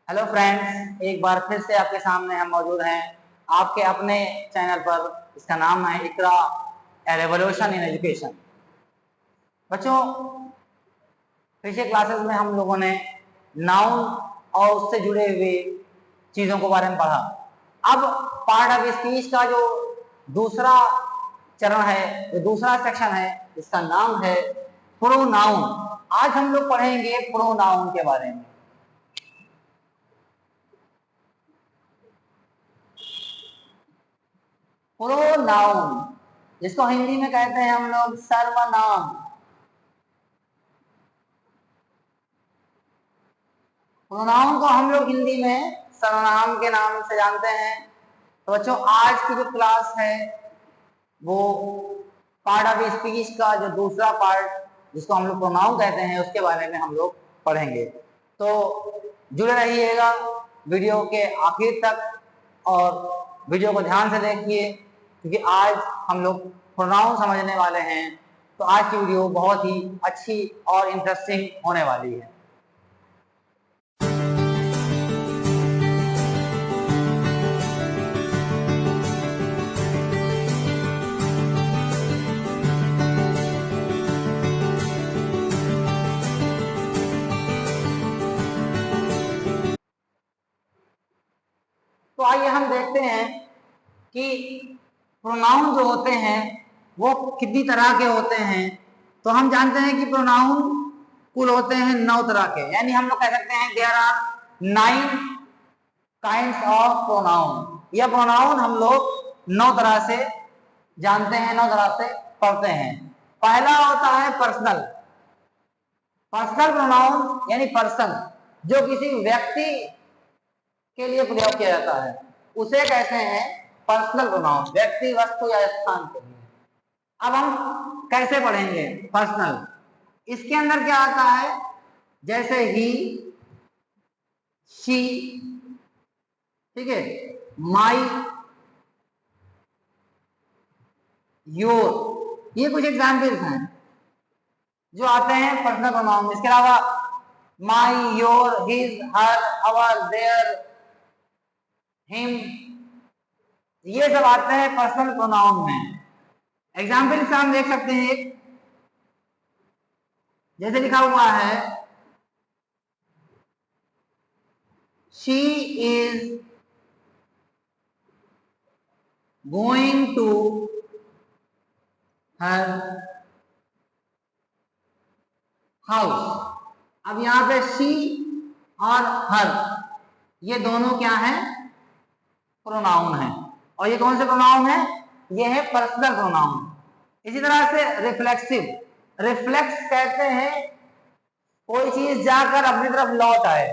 Hello friends, एक बार फिर से आपके सामने हम मौजूद हैं आपके अपने चैनल पर। इसका नाम है इकरा ए रेवोल्यूशन इन एजुकेशन। बच्चों, पिछले क्लासेस में हम लोगों ने नाउन और उससे जुड़े हुए चीजों के बारे में पढ़ा। अब पार्ट ऑफ स्पीच का जो दूसरा चरण है, जो दूसरा सेक्शन है, इसका नाम है प्रोनाउन। आज हम लोग पढ़ेंगे प्रोनाउन के बारे में। प्रोनाउन जिसको हिंदी में कहते हैं हम लोग सर्वनाम। प्रोनाउन को हम लोग हिंदी में सर्वनाम के नाम से जानते हैं। तो बच्चों, आज की जो क्लास है वो पार्ट ऑफ स्पीच का जो दूसरा पार्ट, जिसको हम लोग प्रोनाउन कहते हैं, उसके बारे में हम लोग पढ़ेंगे। तो जुड़े रहिएगा वीडियो के आखिर तक और वीडियो को ध्यान से देखिए, क्योंकि आज हम लोग प्रोनाउन समझने वाले हैं। तो आज की वीडियो बहुत ही अच्छी और इंटरेस्टिंग होने वाली है। तो आइए हम देखते हैं कि प्रोनाउन जो होते हैं वो कितनी तरह के होते हैं। तो हम जानते हैं कि प्रोनाउन कुल होते हैं 9 तरह के, यानी हम लोग कह सकते हैं there are 9 kinds of pronoun. यह प्रोनाउन हम लोग 9 तरह से जानते हैं, 9 तरह से पढ़ते हैं। पहला होता है पर्सनल। पर्सनल प्रोनाउन यानी पर्सन, जो किसी व्यक्ति के लिए प्रयोग किया जाता है, उसे कहते हैं पर्सनल प्रोनाउन, व्यक्ति, वस्तु या स्थान के लिए। अब हम कैसे पढ़ेंगे पर्सनल? इसके अंदर क्या आता है, जैसे ही, शी, ठीक है, माई, योर, ये कुछ एग्जाम्पल्स हैं जो आते हैं पर्सनल प्रोनाउन। इसके अलावा my, your, his, her, our, their, him, ये सब आते हैं पर्सनल प्रोनाउन में। एग्जाम्पल से हम देख सकते हैं, एक जैसे लिखा हुआ है, she is going to her house. अब यहां पे शी और हर, ये दोनों क्या है? प्रोनाउन है। और ये कौन से प्रोनाउन है? ये है पर्सनल प्रोनाउन। इसी तरह से रिफ्लेक्सिव, रिफ्लेक्स कहते हैं कोई चीज जाकर अपनी तरफ लौट आए,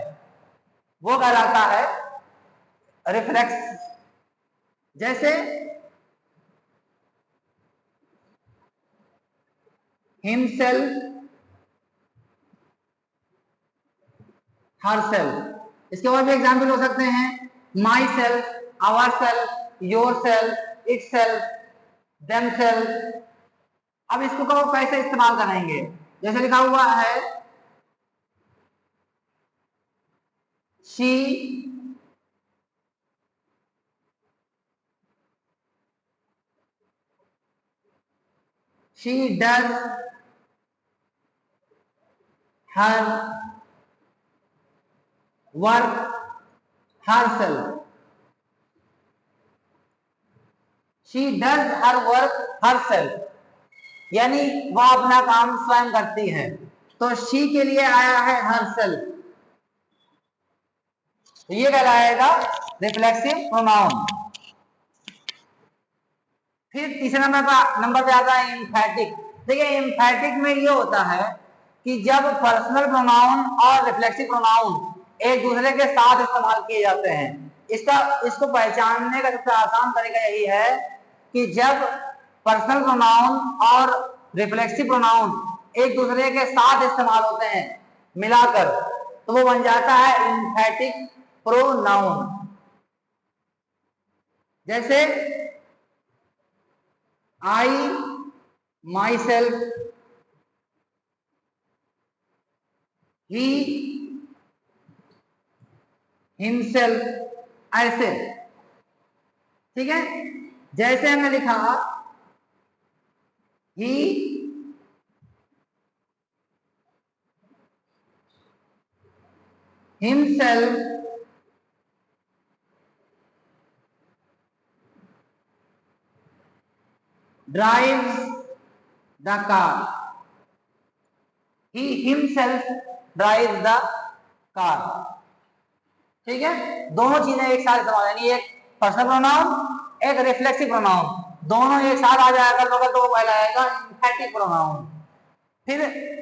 वो कहलाता है रिफ्लेक्स। जैसे हिमसेल्फ, हरसेल्फ। इसके और भी एग्जाम्पल हो सकते हैं, myself, ourself, yourself, itself, themself. अब इसको कहो कैसे इस्तेमाल करेंगे, जैसे लिखा हुआ है, she does her work herself। She does her work herself, यानी वह अपना काम स्वयं करती है। तो शी के लिए आया है herself, तो ये कहलाएगा रिफ्लेक्सिव प्रोनाउन। फिर तीसरे नंबर पे आता है एम्फैटिक। देखिए, एम्फैटिक में ये होता है कि जब पर्सनल प्रोनाउन और रिफ्लेक्सिव प्रोनाउन एक दूसरे के साथ इस्तेमाल किए जाते हैं। इसको पहचानने का सबसे आसान तरीका यही है कि जब पर्सनल प्रोनाउन और रिफ्लेक्सिव प्रोनाउन एक दूसरे के साथ इस्तेमाल होते हैं मिलाकर, तो वो बन जाता है एम्फैटिक प्रोनाउन। जैसे I, myself, he, हिमसेल्फ, ऐसे, ठीक है। जैसे हमने लिखा he himself drives the car, he himself drives the car, ठीक है। दोनों चीजें एक साथ इस्तेमाल, यानी एक पर्सनल प्रोनाउन एक रिफ्लेक्सिव प्रोनाउन, दोनों एक साथ आ जाएगा तो वो कहलाएगा एम्फैटिक प्रोनाउन। फिर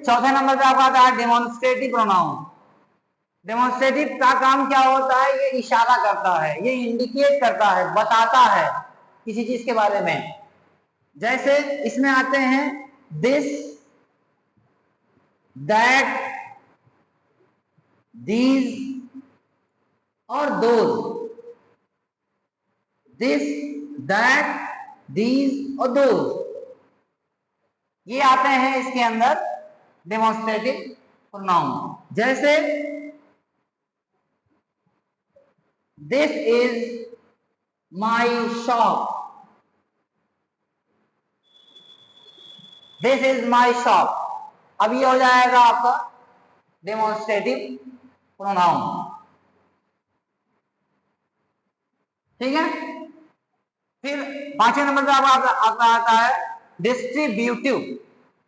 चौथे नंबर पे आपका आता है डेमोन्स्ट्रेटिव प्रोनाउन। डेमोन्स्ट्रेटिव का काम क्या होता है, ये इशारा करता है, ये इंडिकेट करता है, बताता है किसी चीज के बारे में। जैसे इसमें आते हैं दिस, दैट, दीज और दोज। दिस, दैट, दीज और दोज, ये आते हैं इसके अंदर डेमोन्स्ट्रेटिव प्रोनाउन। जैसे this is my shop, this is my shop, अब ये हो जाएगा आपका डेमोन्स्ट्रेटिव प्रोनाउन, ठीक है। फिर पांचवें नंबर पे आपका आता है डिस्ट्रीब्यूटिव।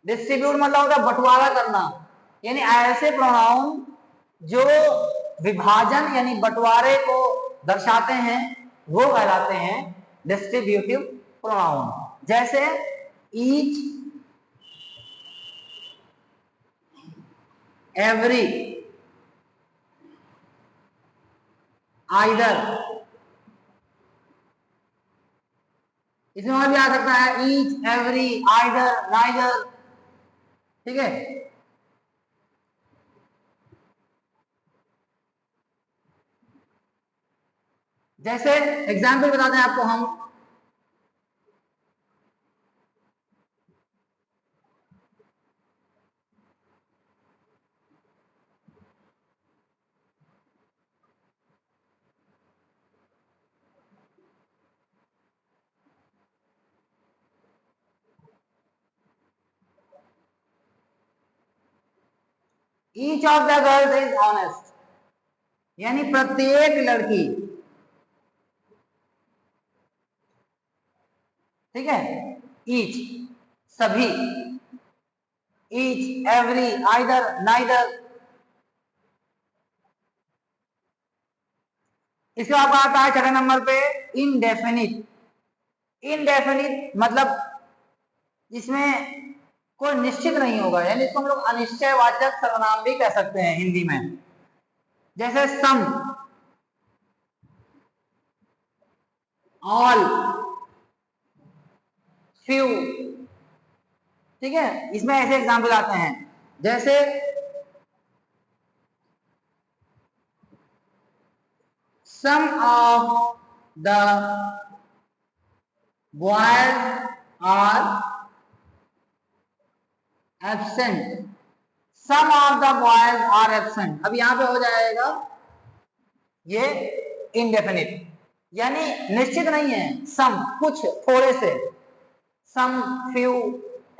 डिस्ट्रीब्यूट मतलब होता है बंटवारा करना, यानी ऐसे प्रोनाउन जो विभाजन यानी बंटवारे को दर्शाते हैं वो कहलाते हैं डिस्ट्रीब्यूटिव प्रोनाउन। जैसे ईच, एवरी, आइदर, इसमें और भी आ सकता है ईच, एवरी, आइदर, नाइदर, ठीक है। जैसे एग्जाम्पल बताते हैं आपको हम, each of the girls is honest, यानी प्रत्येक लड़की, ठीक है। ईच सभी, ईच, एवरी, आइदर, नाइदर। इसके बाद आता है छठे नंबर पे इनडेफिनिट। इनडेफिनिट मतलब इसमें कोई निश्चित नहीं होगा, यानी इसको हम लोग अनिश्चयवाचक सर्वनाम भी कह सकते हैं हिंदी में। जैसे सम, ऑल, फ्यू, ठीक है। इसमें ऐसे एग्जाम्पल आते हैं जैसे some of the boys are absent, some of the boys are absent. अब यहां पे हो जाएगा ये इनडेफिनिट, यानी निश्चित नहीं है, सम कुछ, थोड़े से, some, few,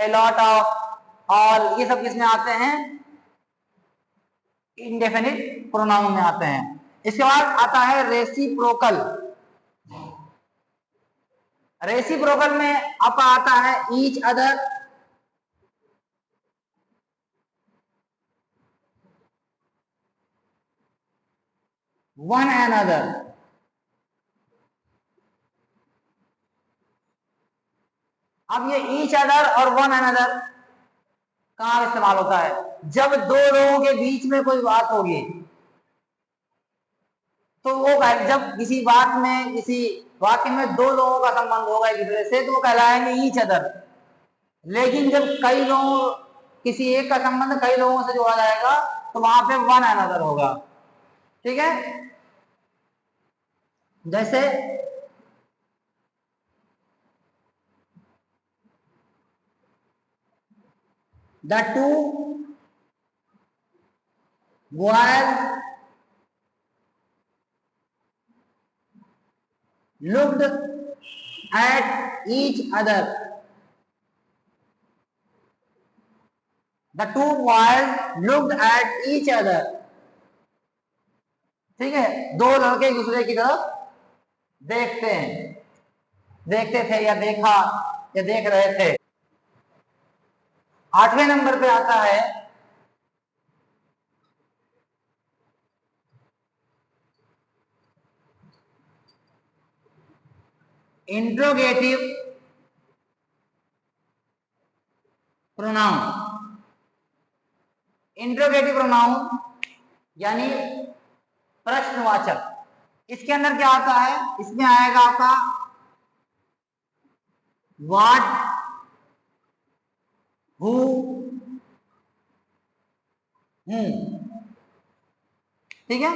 a lot of, all, ये सब किसमें आते हैं, इंडेफिनिट प्रोनाउन में आते हैं। इसके बाद आता है रेसिप्रोकल। रेसिप्रोकल में आपका आता है each other, one and other. अब ये ईच अदर और वन एंड अदर कहां इस्तेमाल होता है, जब दो लोगों के बीच में कोई बात होगी तो वो जब किसी बात में, किसी वाक्य में दो लोगों का संबंध होगा एक दूसरे से तो वो कहलाएंगे ईच अदर। लेकिन जब कई लोगों, किसी एक का संबंध कई लोगों से जोड़ा जाएगा तो वहां पे वन एंड अदर होगा, ठीक है। जैसे the two boys looked at each other. The two boys looked at each other. ठीक है, दो लड़के एक दूसरे की तरफ देखते हैं, देखते थे या देखा या देख रहे थे। 8वें नंबर पे आता है इंट्रोगेटिव प्रोनाउन। इंट्रोगेटिव प्रोनाउन यानी प्रश्नवाचक। इसके अंदर क्या आता है, इसमें आएगा आपका व्हाट, हु, ठीक है।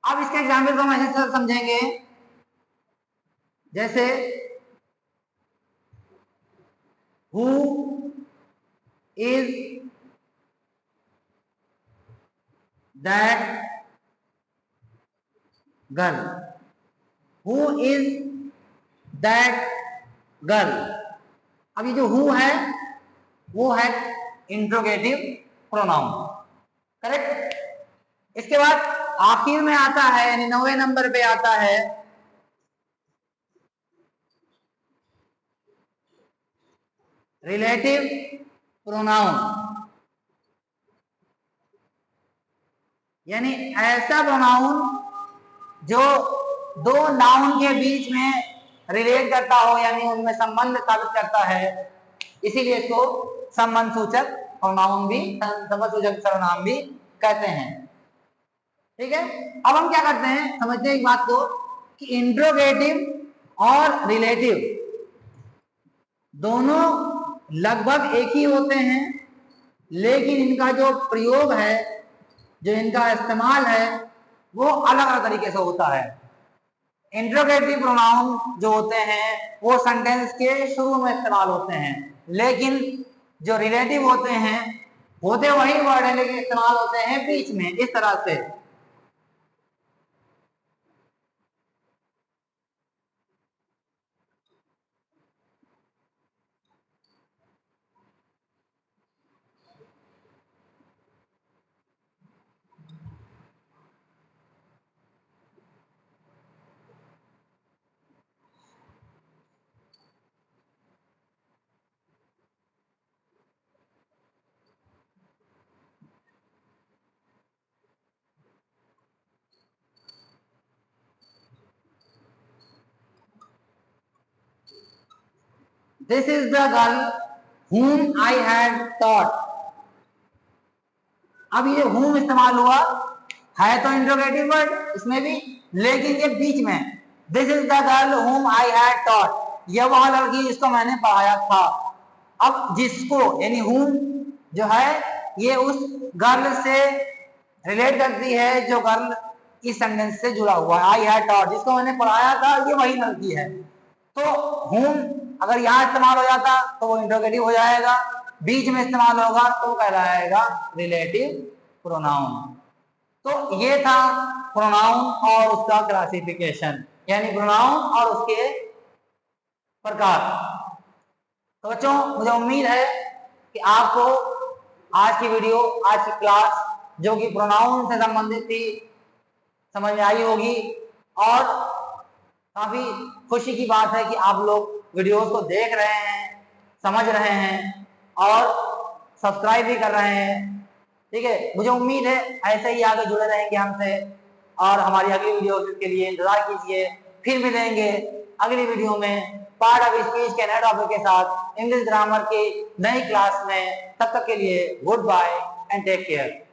अब इसके एग्जाम्पल को हम ऐसे समझेंगे, जैसे who is that girl, who is that girl. अब ये जो हु है वो है इंट्रोगेटिव प्रोनाउन, करेक्ट। इसके बाद आखिर में आता है, यानी 9वें नंबर पे आता है रिलेटिव प्रोनाउन, यानी ऐसा प्रोनाउन जो दो नाउन के बीच में रिलेट करता हो, यानी उनमें संबंध स्थापित करता है, इसीलिए इसको संबंध सूचक प्रोनाउन भी, संबंध सूचक सर्वनाम भी कहते हैं। ठीक है, अब हम क्या करते हैं, समझते हैं एक बात को कि इंट्रोगेटिव और रिलेटिव दोनों लगभग एक ही होते हैं, लेकिन इनका जो प्रयोग है, जो इनका इस्तेमाल है, वो अलग अलग तरीके से होता है। इंट्रोगेटिव प्रोनाउन जो होते हैं वो सेंटेंस के शुरू में इस्तेमाल होते हैं, लेकिन जो रिलेटिव होते हैं होते वही वर्ड है, लेकिन इस्तेमाल होते हैं बीच में, इस तरह से। This is the girl whom I had taught. अब ये whom इस्तेमाल हुआ है तो इंट्रोगेटिव वर्ड इसमें भी, लेकिन ये बीच में This is the girl whom I had taught, ये वह लड़की जिसको मैंने पढ़ाया था। अब जिसको यानी whom जो है ये उस गर्ल से रिलेट करती है जो गर्ल इस सेंटेंस से जुड़ा हुआ है। I had taught, जिसको मैंने पढ़ाया था, ये वही लड़की है। तो whom अगर यहाँ इस्तेमाल हो जाता तो वो इंट्रोगेटिव हो जाएगा, बीच में इस्तेमाल होगा तो कहलाएगा रिलेटिव प्रोनाउन। तो ये था प्रोनाउन और उसका क्लासिफिकेशन, यानी प्रोनाउन और उसके प्रकार। तो बच्चों, मुझे उम्मीद है कि आपको आज की वीडियो, आज की क्लास जो कि प्रोनाउन से संबंधित थी, समझ में आई होगी। और काफी खुशी की बात है कि आप लोग वीडियोस को देख रहे हैं, समझ रहे हैं और सब्सक्राइब भी कर रहे हैं। ठीक है, मुझे उम्मीद है ऐसे ही आगे जुड़े रहेंगे हमसे, और हमारी अगली वीडियो के लिए इंतजार कीजिए। फिर मिलेंगे अगली वीडियो में पार्ट ऑफ स्पीच के नए टॉपिक के साथ, इंग्लिश ग्रामर की नई क्लास में। तब तक के लिए good bye and take care.